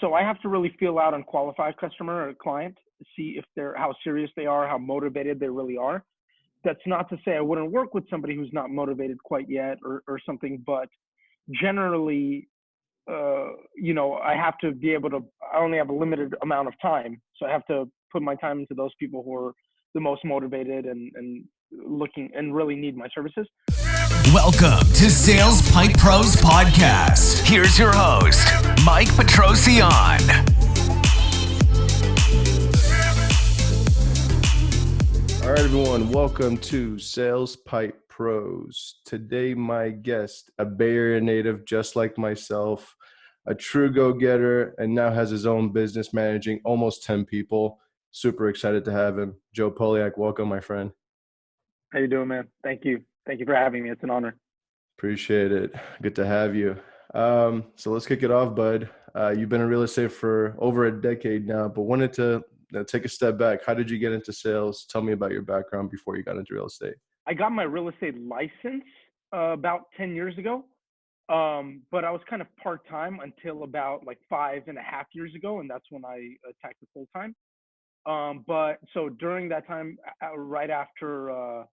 So I have to really feel out and qualify a customer or a client, see if how serious they are, how motivated they really are. That's not to say I wouldn't work with somebody who's not motivated quite yet or something, but generally, I have to be able to, I only have a limited amount of time. So I have to put my time into those people who are the most motivated and looking and really need my services. Welcome to Sales Pipe Pros Podcast. Here's your host, Mike Petrosyan. All right, everyone. Welcome to Sales Pipe Pros. Today, my guest, a Bay Area native just like myself, a true go-getter, and now has his own business managing almost 10 people. Super excited to have him. Joe Polyak, welcome, my friend. How you doing, man? Thank you. Thank you for having me. It's an honor. Appreciate it. Good to have you. So let's kick it off, bud. You've been in real estate for over a decade now, but wanted to take a step back. How did you get into sales? Tell me about your background before you got into real estate. I got my real estate license about 10 years ago, but I was kind of part-time until about 5.5 years ago, and that's when I attacked the full-time. But so during that time, right after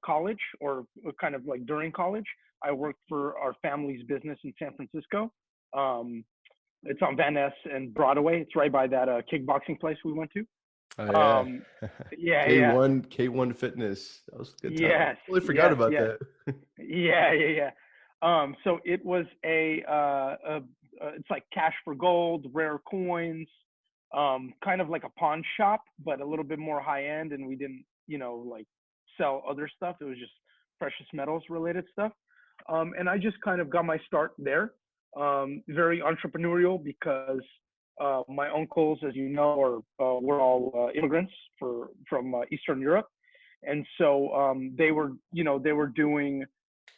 college, or kind of during college, I worked for our family's business in San Francisco. It's on Van Ness and Broadway. It's right by that kickboxing place we went to. Oh, yeah. Yeah. K1 Fitness. That was a good time. Yes. I totally forgot about that. Yeah. So it was it's like cash for gold, rare coins, kind of like a pawn shop, but a little bit more high end. And we didn't, sell other stuff. It was just precious metals related stuff. And I just kind of got my start there. Very entrepreneurial because my uncles, as you know, were all immigrants from Eastern Europe, and so they were doing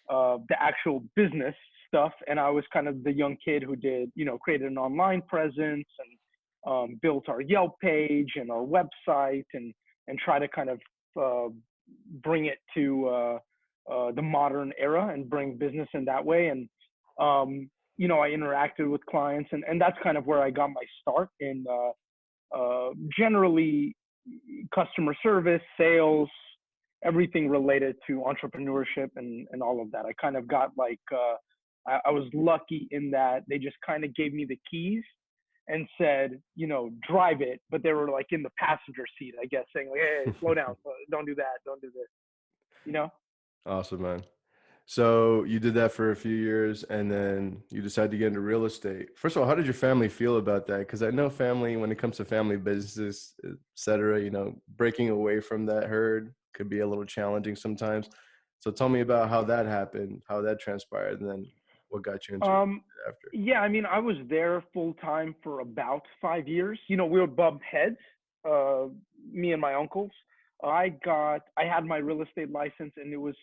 the actual business stuff, and I was kind of the young kid who did created an online presence and built our Yelp page and our website and try to kind of bring it to the modern era and bring business in that way. And I interacted with clients, and that's kind of where I got my start in generally customer service, sales, everything related to entrepreneurship and all of that. I kind of got I was lucky in that they just kind of gave me the keys and said, drive it, but they were in the passenger seat, I guess, saying hey, slow down, don't do that, don't do this, Awesome, man. So you did that for a few years and then you decided to get into real estate. First of all, how did your family feel about that? Because I know family, when it comes to family business, et cetera, breaking away from that herd could be a little challenging sometimes. So tell me about how that happened, how that transpired, and then what got you into it after. Yeah, I was there full time for about 5 years. We were bumped heads, me and my uncles. I had my real estate license, and it was,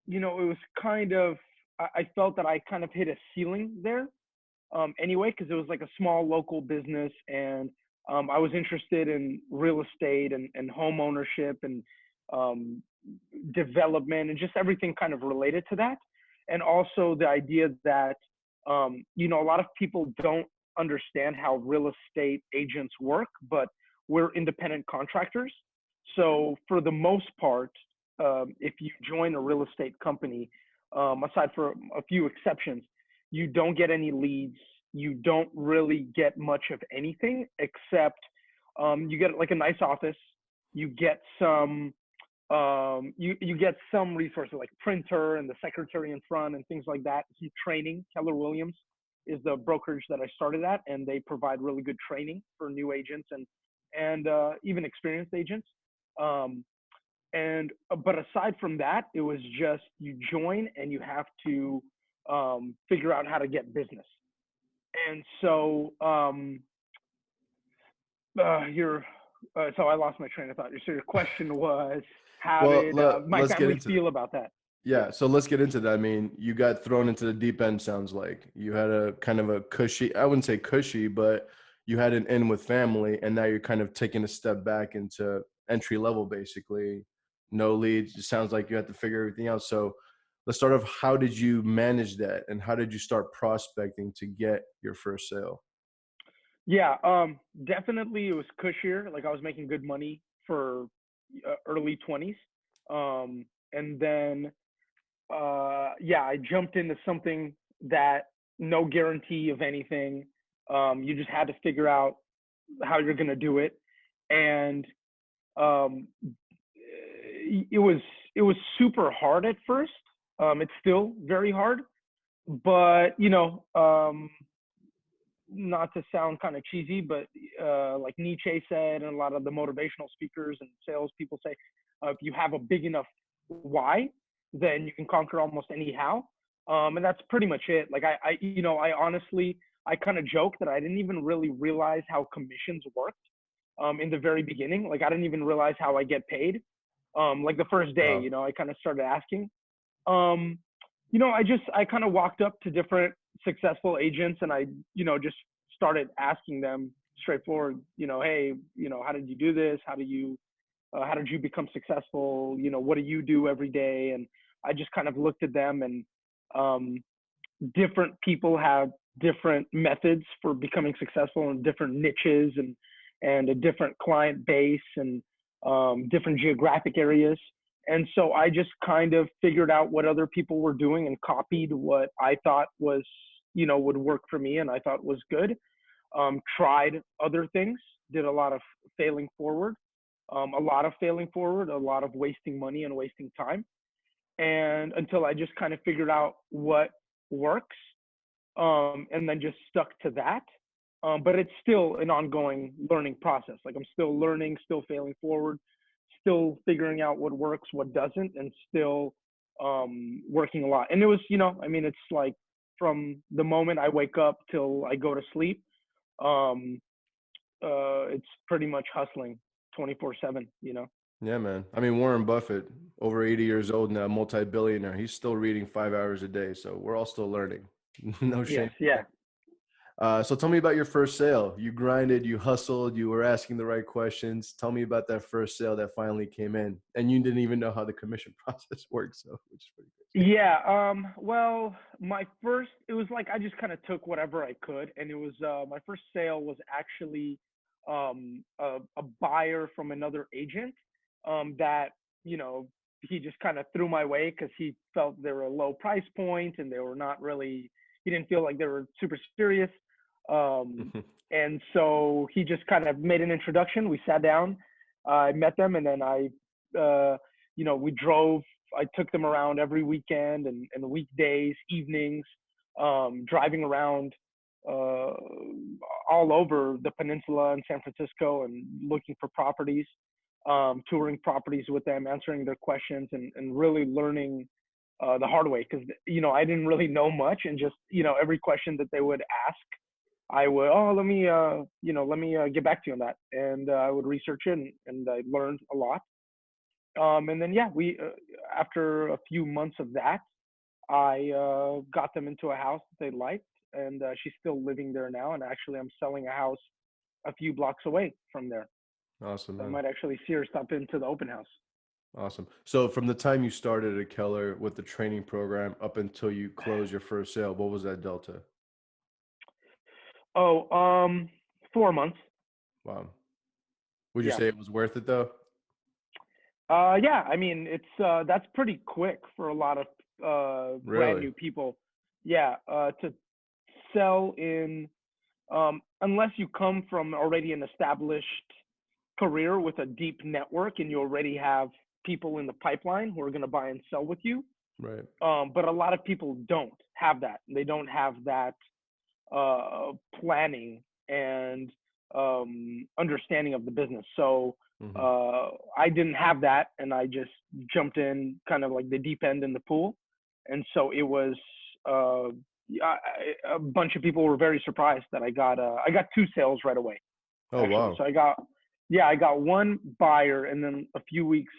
it was kind of, I felt that I kind of hit a ceiling there anyway, because it was like a small local business, and I was interested in real estate and home ownership and development and just everything kind of related to that. And also the idea that, a lot of people don't understand how real estate agents work, but we're independent contractors. So for the most part, if you join a real estate company, aside for a few exceptions, you don't get any leads. You don't really get much of anything except you get a nice office. You get some you get some resources like printer and the secretary in front and things like that. Some training. Keller Williams is the brokerage that I started at, and they provide really good training for new agents and even experienced agents. But aside from that, it was just you join and you have to figure out how to get business. And so so I lost my train of thought. So your question was, how did my family feel about that? Yeah, so let's get into that. You got thrown into the deep end, sounds like. You had a kind of a cushy, I wouldn't say cushy, but you had an in with family, and now you're kind of taking a step back into entry level, basically. No leads. It sounds like you had to figure everything out. So let's start off. How did you manage that, and how did you start prospecting to get your first sale? Yeah, definitely it was cushier. Like I was making good money for early 20s. And then yeah, I jumped into something that no guarantee of anything. You just had to figure out how you're going to do it. And um, it was it was super hard at first. It's still very hard, but not to sound kind of cheesy, but like Nietzsche said, and a lot of the motivational speakers and salespeople say, if you have a big enough why, then you can conquer almost any how. And that's pretty much it. Like I honestly, I kind of joke that I didn't even really realize how commissions worked in the very beginning. Like I didn't even realize how I get paid. Like the first day, Wow. I kind of started asking. Um, I kind of walked up to different successful agents and I, just started asking them straightforward, hey, how did you do this? How did you become successful? What do you do every day? And I just kind of looked at them and um, different people have different methods for becoming successful in different niches and a different client base and different geographic areas. And so I just kind of figured out what other people were doing and copied what I thought was, would work for me and I thought was good. Tried other things, did a lot of failing forward, a lot of wasting money and wasting time. And until I just kind of figured out what works, and then just stuck to that. But it's still an ongoing learning process. Like I'm still learning, still failing forward, still figuring out what works, what doesn't, and still working a lot. And it was, it's like from the moment I wake up till I go to sleep, um, it's pretty much hustling 24/7. Yeah, man. I mean, Warren Buffett, over 80 years old now, multi-billionaire. He's still reading 5 hours a day. So we're all still learning. No Yes, shame. yeah. So tell me about your first sale. You grinded, you hustled, you were asking the right questions. Tell me about that first sale that finally came in, and you didn't even know how the commission process works, so which is pretty crazy. Yeah, well, it was like I just kind of took whatever I could, and it was my first sale was actually a buyer from another agent that he just kind of threw my way because he felt they were a low price point and they were not really. He didn't feel like they were super serious, and so he just kind of made an introduction. We sat down, I met them, and then we drove. I took them around every weekend and weekdays, evenings, driving around uh, all over the peninsula in San Francisco and looking for properties, touring properties with them, answering their questions, and really learning the hard way because I didn't really know much, and just every question that they would ask, I would let me get back to you on that, and I would research it, and I learned a lot. And then yeah, we after a few months of that, I got them into a house that they liked, and she's still living there now. And actually, I'm selling a house a few blocks away from there. Awesome, So I man. might actually see her stop into the open house. Awesome. So from the time you started at Keller with the training program up until you closed your first sale, what was that delta? Oh, 4 months. Wow. Would you Yeah. say it was worth it though? Yeah. I mean, it's that's pretty quick for a lot of brand Really? new people. Yeah. To sell in unless you come from already an established career with a deep network and you already have people in the pipeline who are going to buy and sell with you. Right. But a lot of people don't have that. They don't have that planning and understanding of the business. So Hmm. I didn't have that, and I just jumped in kind of like the deep end in the pool. And so it was uh, a bunch of people were very surprised that I got two sales right away Oh, actually. wow. So I got one buyer, and then a few weeks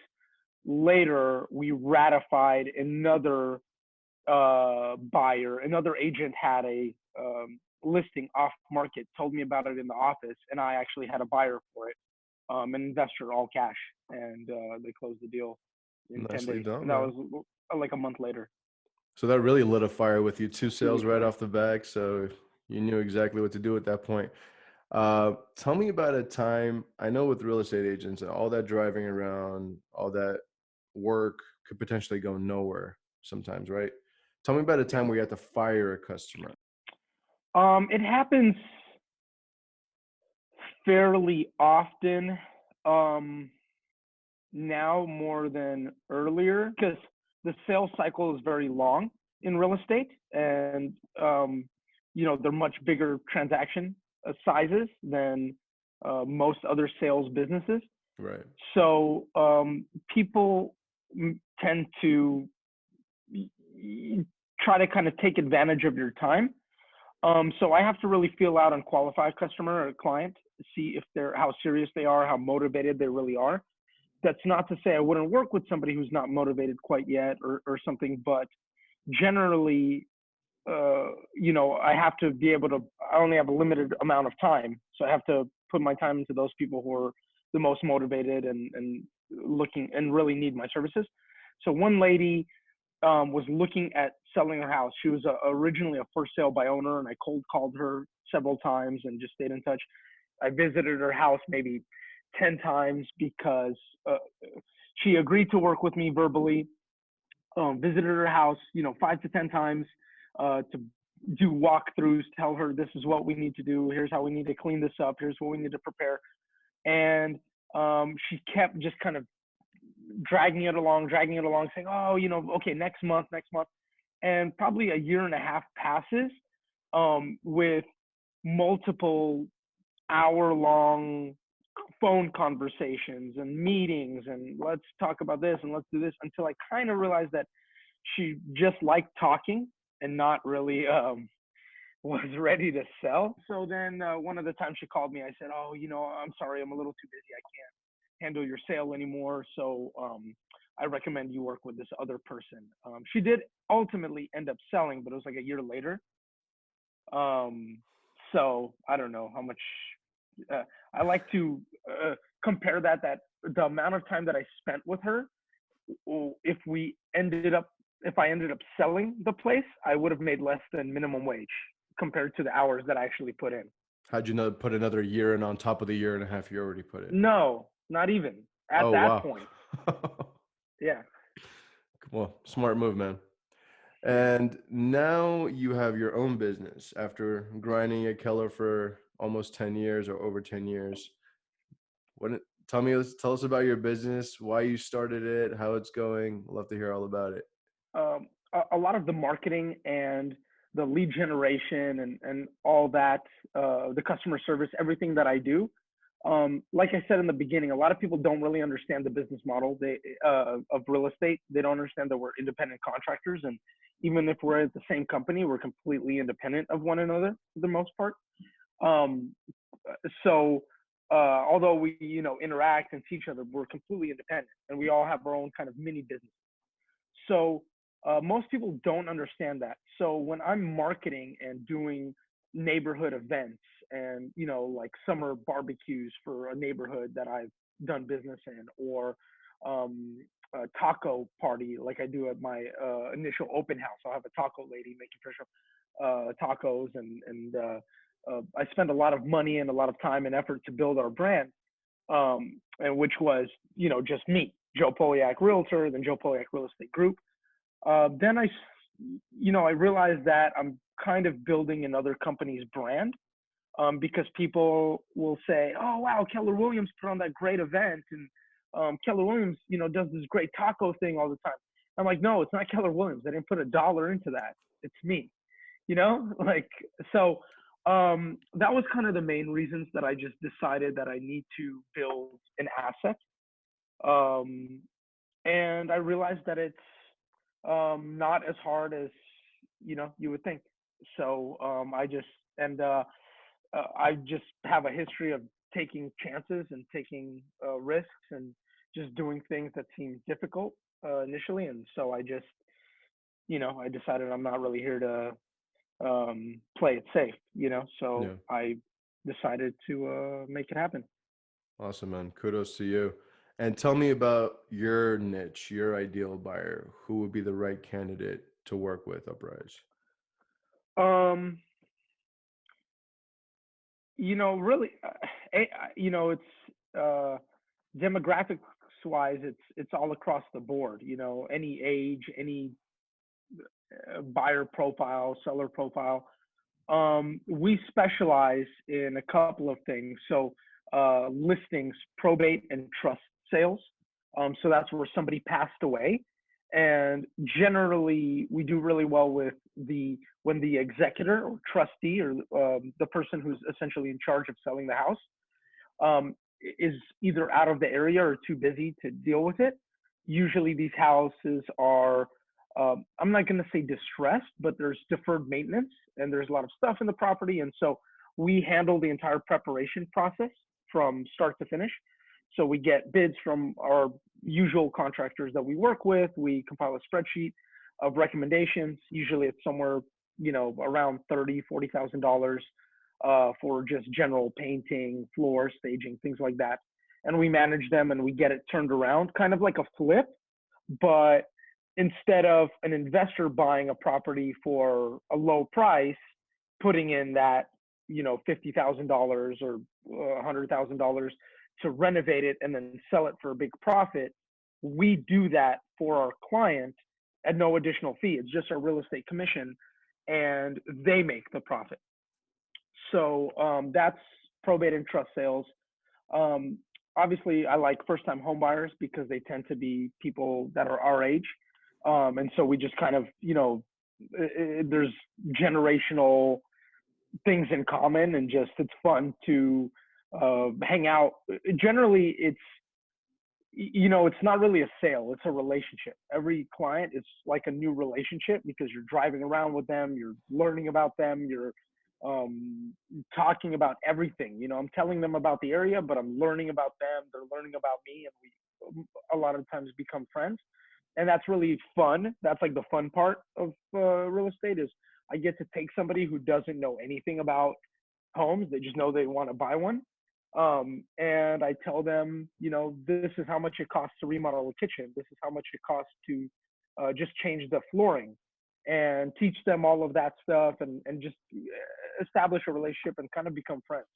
later we ratified another buyer. Another agent had a listing off market, told me about it in the office, and I actually had a buyer for it, an investor, all cash, and they closed the deal in 10 Nicely days, done, and that man. was like a month later. So that really lit a fire with you. Two Two sales weeks right later. off the back. So you knew exactly what to do at that point. Tell me about a time. I know with real estate agents, all that driving around, all that work could potentially go nowhere sometimes, right? Tell me about a time where you had to fire a customer. It happens fairly often. Um, Now more than earlier because the sales cycle is very long in real estate, and they're much bigger transaction sizes than most other sales businesses. Right. So people tend to try to kind of take advantage of your time. So I have to really feel out and qualify a customer or a client, see if they're how serious they are, how motivated they really are. That's not to say I wouldn't work with somebody who's not motivated quite yet or something, but generally, I have to be able to, I only have a limited amount of time. So I have to put my time into those people who are the most motivated and looking and really need my services. So one lady was looking at selling her house. She was originally a for sale by owner, and I cold called her several times and just stayed in touch. I visited her house maybe 10 times because she agreed to work with me verbally. Visited her house, 5 to 10 times to do walkthroughs, tell her this is what we need to do. Here's how we need to clean this up. Here's what we need to prepare. And she kept just kind of dragging it along, saying, oh, okay, next month. And probably a year and a half passes with multiple hour-long phone conversations and meetings and let's talk about this and let's do this, until I kind of realized that she just liked talking and not really was ready to sell. So then one of the times she called me, I said, oh, I'm sorry, I'm a little too busy. I can't handle your sale anymore. So I recommend you work with this other person. She did ultimately end up selling, but it was like a year later. So I don't know how much I like to compare that the amount of time that I spent with her, if I ended up selling the place, I would have made less than minimum wage compared to the hours that I actually put in. How'd you know put another year in on top of the year and a half you already put in? No, not even at that point. Yeah. Well, smart move, man. And now you have your own business after grinding at Keller for almost 10 years or over 10 years. Tell us about your business, why you started it, how it's going. I'd love to hear all about it. A lot of the marketing and the lead generation and all that, the customer service, everything that I do. Like I said in the beginning, a lot of people don't really understand the business model of real estate. They don't understand that we're independent contractors, and even if we're at the same company, we're completely independent of one another for the most part. So although we interact and see each other, we're completely independent, and we all have our own kind of mini business. So most people don't understand that. So when I'm marketing and doing neighborhood events and like summer barbecues for a neighborhood that I've done business in, or a taco party like I do at my initial open house, I'll have a taco lady making fresh tacos, and I spend a lot of money and a lot of time and effort to build our brand, and which was just me, Joe Polyak Realtor, then Joe Polyak Real Estate Group. Then I realized that I'm kind of building another company's brand, because people will say, oh, wow, Keller Williams put on that great event, and Keller Williams, does this great taco thing all the time. I'm like, no, it's not Keller Williams. I didn't put $1 into that. It's me, so that was kind of the main reasons that I just decided that I need to build an asset. And I realized that it's not as hard as you would think. So I just have a history of taking chances and taking risks and just doing things that seem difficult initially. And so I just I decided I'm not really here to play it safe, so yeah. I decided to make it happen. Awesome, man. Kudos to you. And tell me about your niche, your ideal buyer. Who would be the right candidate to work with, Uprise? Really, it's demographics wise, it's all across the board. Any age, any buyer profile, seller profile. We specialize in a couple of things. So, listings, probate, and trust sales. So that's where somebody passed away, and generally we do really well with the when the executor or trustee or the person who's essentially in charge of selling the house is either out of the area or too busy to deal with it. Usually these houses are, I'm not going to say distressed, but there's deferred maintenance and there's a lot of stuff in the property. And so we handle the entire preparation process from start to finish. So we get bids from our usual contractors that we work with. We compile a spreadsheet of recommendations. Usually it's somewhere, around $40,000 for just general painting, floor staging, things like that. And we manage them and we get it turned around, kind of like a flip. But instead of an investor buying a property for a low price, putting in that, $50,000 or $100,000 to renovate it and then sell it for a big profit, we do that for our client at no additional fee. It's just a real estate commission, and they make the profit. So that's probate and trust sales. Obviously, I like first-time home buyers because they tend to be people that are our age. And so we just kind of, there's generational things in common, and just it's fun to hang out. Generally, it's not really a sale, it's a relationship. Every client is like a new relationship because you're driving around with them, you're learning about them, you're talking about everything. I'm telling them about the area, but I'm learning about them, they're learning about me, and we a lot of times become friends. And that's really fun. That's like the fun part of real estate is I get to take somebody who doesn't know anything about homes. They just know they want to buy one. And I tell them, this is how much it costs to remodel a kitchen. This is how much it costs to just change the flooring, and teach them all of that stuff, and just establish a relationship and kind of become friends.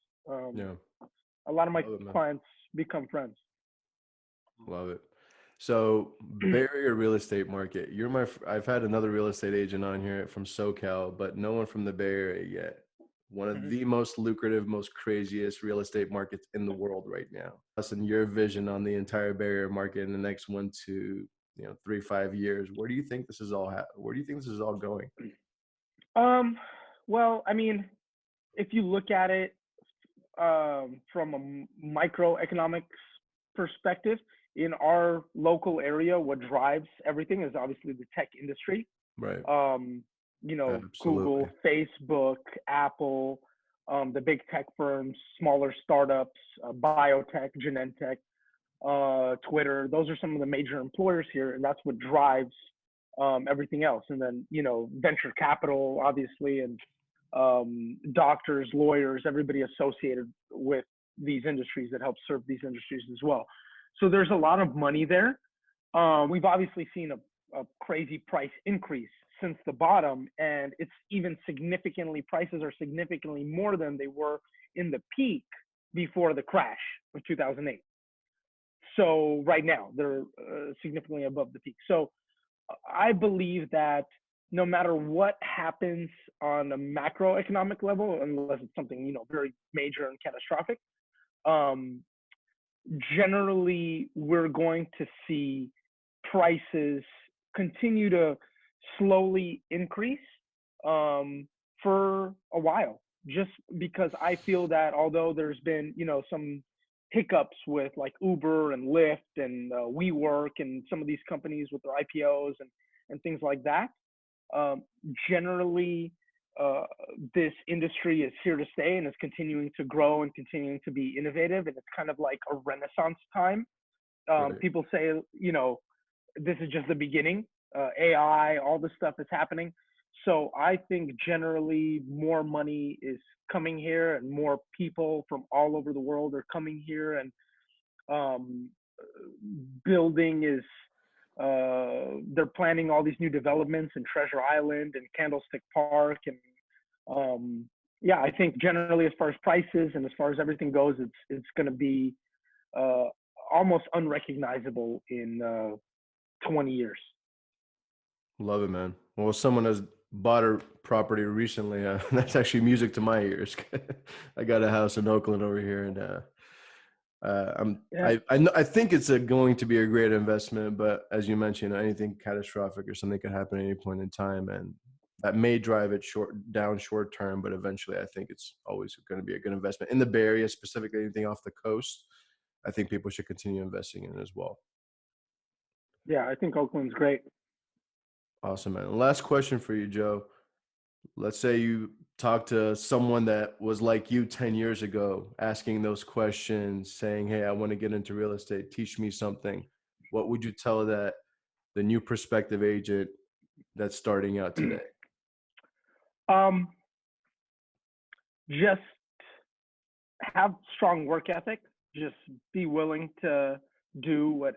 Yeah. A lot of my Love it, man. clients become friends. Love it. So, Bay Area real estate market. I've had another real estate agent on here from SoCal, but no one from the Bay Area yet. One of the most lucrative, most craziest real estate markets in the world right now. Us and your vision on the entire Bay Area market in the next 1 to 3, 5 years. Where do you think this is all? Where do you think this is all going? Well, I mean, if you look at it from a microeconomics perspective, in our local area, what drives everything is obviously the tech industry. Right. Google, Absolutely. Facebook, Apple, the big tech firms, smaller startups, biotech, Genentech, Twitter. Those are some of the major employers here, and that's what drives everything else. And then, venture capital, obviously, and doctors, lawyers, everybody associated with these industries that help serve these industries as well. So there's a lot of money there. We've obviously seen a crazy price increase since the bottom, and prices are significantly more than they were in the peak before the crash of 2008. So right now they're significantly above the peak. So I believe that no matter what happens on a macroeconomic level, unless it's something, very major and catastrophic, generally we're going to see prices continue to slowly increase for a while, just because I feel that although there's been, some hiccups with like Uber and Lyft and WeWork and some of these companies with their IPOs and things like that, generally this industry is here to stay and is continuing to grow and continuing to be innovative, and it's kind of like a renaissance time. Right. People say, this is just the beginning. AI, all this stuff is happening. So I think generally more money is coming here, and more people from all over the world are coming here, and building is they're planning all these new developments in Treasure Island and Candlestick Park, and yeah, I think generally as far as prices and as far as everything goes, it's going to be uh, almost unrecognizable in 20 years. Love it, man. Well, someone has bought a property recently. That's actually music to my ears. I got a house in Oakland over here, and Yeah, I think it's going to be a great investment. But as you mentioned, anything catastrophic or something could happen at any point in time, and that may drive it short term. But eventually, I think it's always going to be a good investment in the Bay Area, specifically anything off the coast. I think people should continue investing in it as well. yeah, I think Oakland's great. Awesome, man. Last question for you, Joe. Let's say you talk to someone that was like you 10 years ago, asking those questions, saying, hey, I want to get into real estate. Teach me something. What would you tell the new prospective agent that's starting out today? Um, just have strong work ethic. Just be willing to do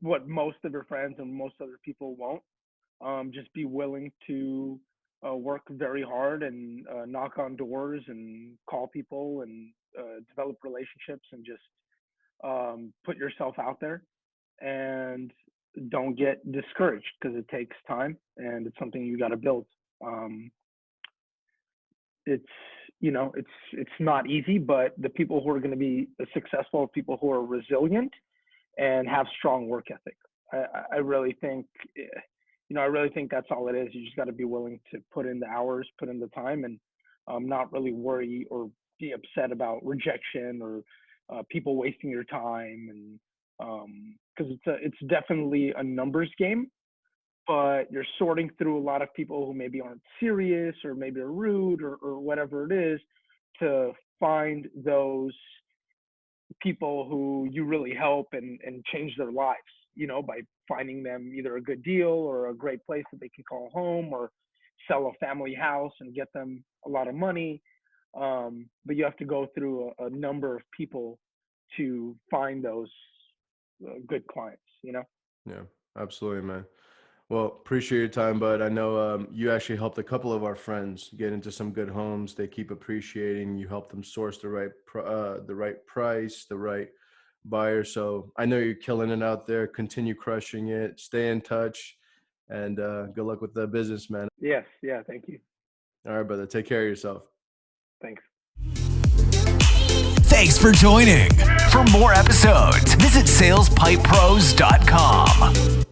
what most of your friends and most other people won't. Just be willing to work very hard and knock on doors and call people and develop relationships and just put yourself out there and don't get discouraged because it takes time and it's something you got to build. Um, it's it's not easy, but the people who are going to be successful are people who are resilient and have strong work ethic. I really think I really think that's all it is. You just got to be willing to put in the hours, put in the time, and not really worry or be upset about rejection or people wasting your time. And because it's definitely a numbers game, but you're sorting through a lot of people who maybe aren't serious or maybe are rude or whatever it is to find those people who you really help and change their lives, by finding them either a good deal or a great place that they can call home or sell a family house and get them a lot of money. But you have to go through a number of people to find those good clients. Yeah, absolutely, man. Well, appreciate your time, bud. I know you actually helped a couple of our friends get into some good homes. They keep appreciating. You help them source the right price, the right buyer. So I know you're killing it out there. Continue crushing it. Stay in touch, and good luck with the business, man. Yes. Yeah. Thank you. All right, brother. Take care of yourself. Thanks. Thanks for joining. For more episodes, visit salespipepros.com.